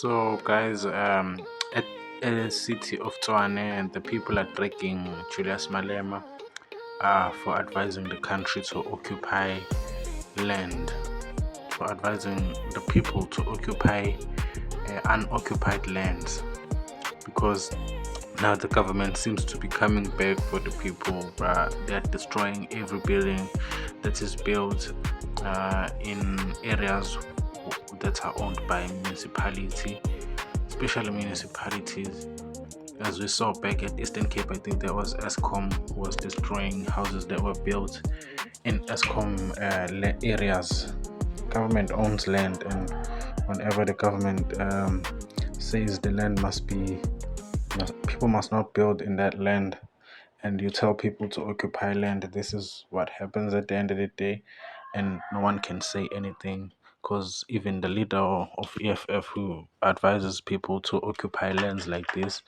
So, guys, at the city of Twane, the people are dragging Julius Malema for advising the country to occupy land, for advising the people to occupy unoccupied lands, because now the government seems to be coming back for the people. They're destroying every building that is built in areas that are owned by municipality, especially municipalities. As we saw back at Eastern Cape, I think there was ESCOM who was destroying houses that were built in ESCOM areas. Government owns land, and whenever the government says the land people must not build in that land, and you tell people to occupy land, this is what happens at the end of the day, and no one can say anything, because even the leader of EFF who advises people to occupy lands like this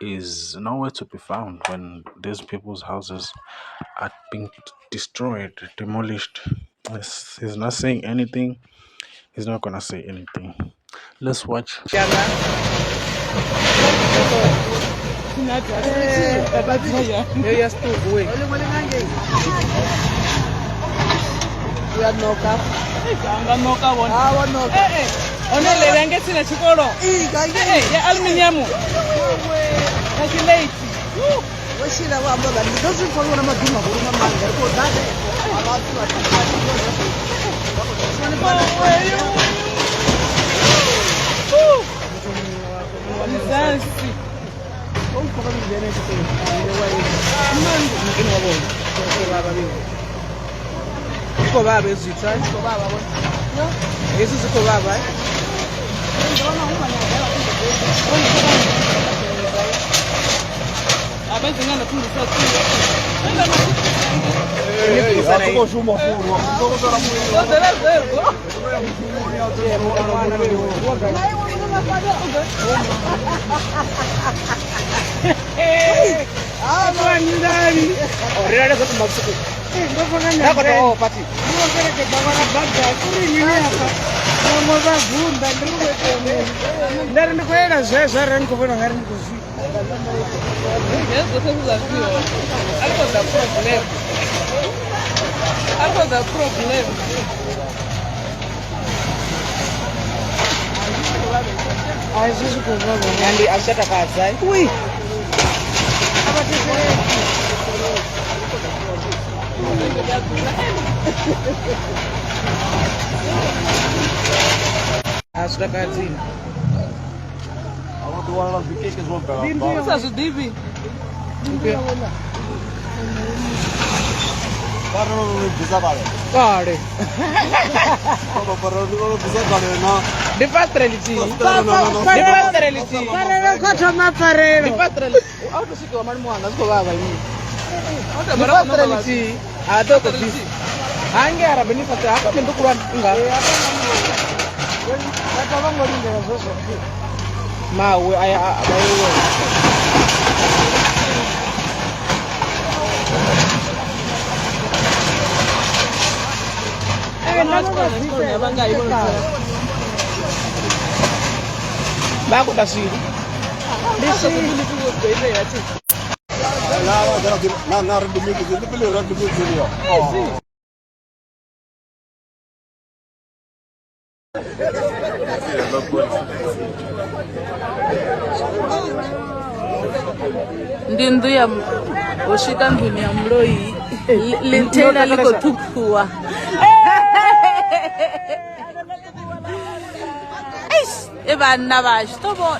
is nowhere to be found when these people's houses are being destroyed, demolished. He's not saying anything. He's not gonna say anything. Let's watch. Ndindu ya ushika nduni ya mloi lintena liko tukua. Eba nabash tobo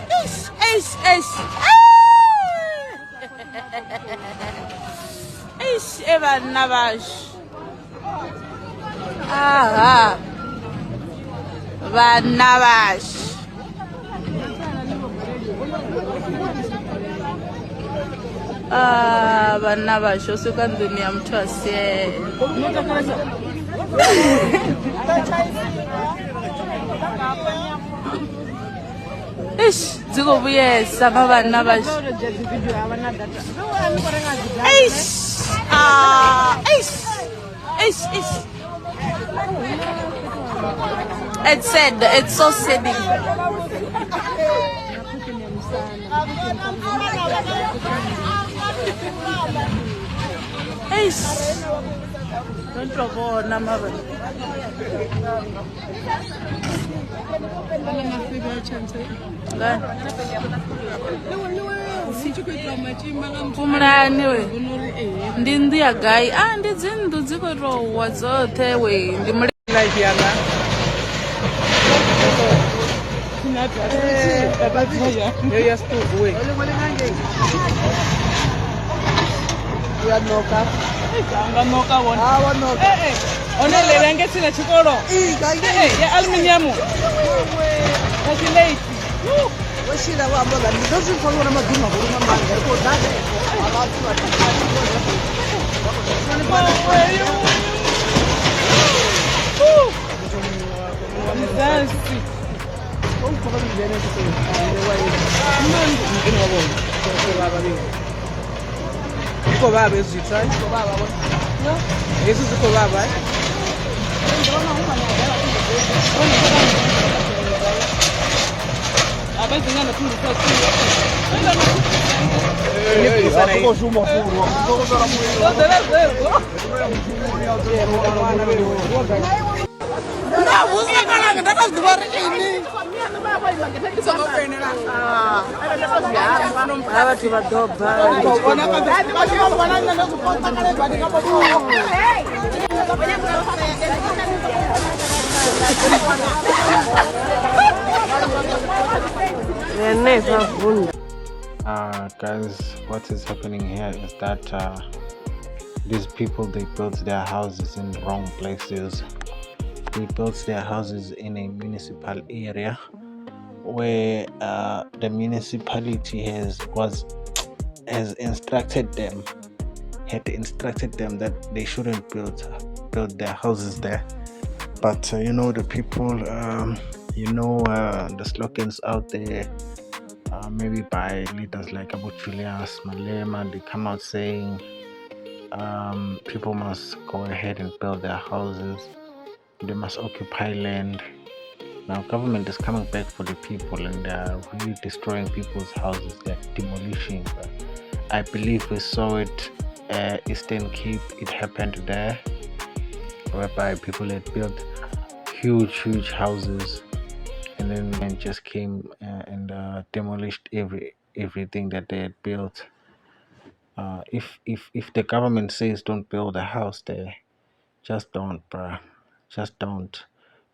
eba nabash ba nabash bana basho suka nduni ya mtu asiye ziko buye sama bana basho It's sad. It's so sad. Eish. Don't trouble, Namava. Umrani we ndi ndi ya gai ndi dzindu dziko rowa dzoṱhe we ndi life yanga anganoka wona onelele ngetsina chikolo ya aluminium late washila wambola ndozifona na maduma kuruma manga ko dade abantu Zansi. Iko baba ezitha, iko baba bona. No. Esi ziko baba. Abazingana phinde sasini. Guys, what is happening here is that these people, they built their houses in wrong places. They built their houses in a municipal area where the municipality has instructed them that they shouldn't build their houses there. But the people, the slogans out there, maybe by leaders like Julius Malema, they come out saying people must go ahead and build their houses. They must occupy land. Now government is coming back for the people and they are really destroying people's houses. They're demolishing. I believe we saw it Eastern Cape. It happened there, whereby people had built huge houses and then just came and demolished everything that they had built. If the government says don't build a house there, just don't, bruh. Just don't.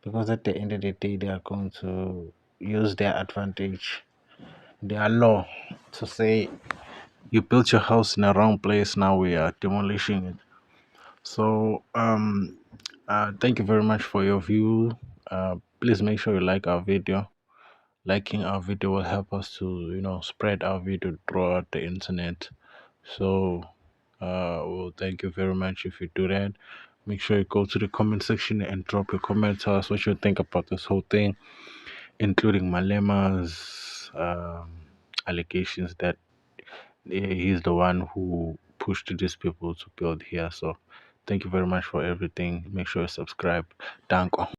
Because at the end of the day, they are going to use their advantage, their law, to say you built your house in a wrong place, now we are demolishing it. So thank you very much for your view. Please make sure you like our video. Liking our video will help us to spread our video throughout the internet. So well, thank you very much if you do that. Make sure you go to the comment section and drop your comment. Tell us what you think about this whole thing, including Malema's allegations that he's the one who pushed these people to build here. So thank you very much for everything. Make sure you subscribe. Danko.